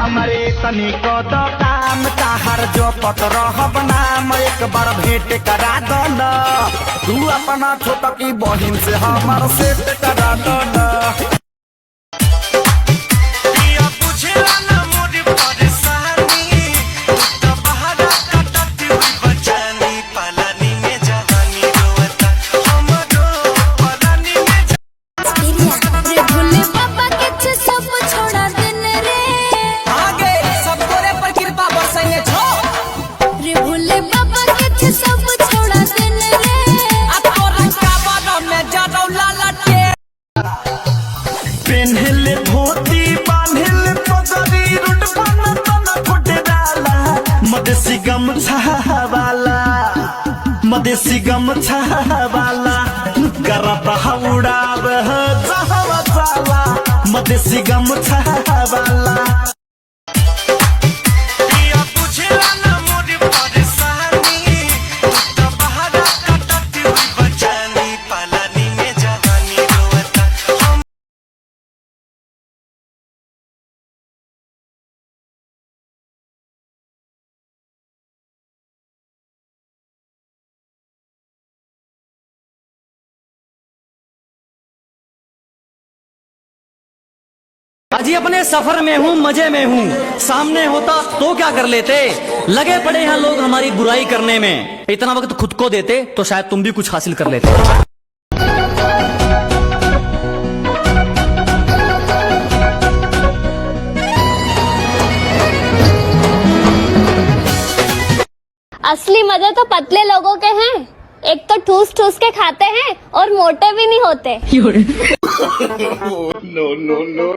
हमरे तनिक द काम ताहर जो पत रहब नाम एक बार भेंट करा दो न तू अपना छोटकी बहिन से हमर सेट करा दो न। पेन्हले धोती बांधले पगड़ी रुट बना तना फुटे डाला मदेसी गमछा वाला करता उड़ाव जहवा जाला मदेसी गमछा वाला। अजी अपने सफर में हूँ, मजे में हूँ, सामने होता तो क्या कर लेते। लगे पड़े हैं लोग हमारी बुराई करने में, इतना वक्त खुद को देते तो शायद तुम भी कुछ हासिल कर लेते। असली मजे तो पतले लोगों के हैं, एक तो ठूस ठूस के खाते हैं और मोटे भी नहीं होते। नो नो नो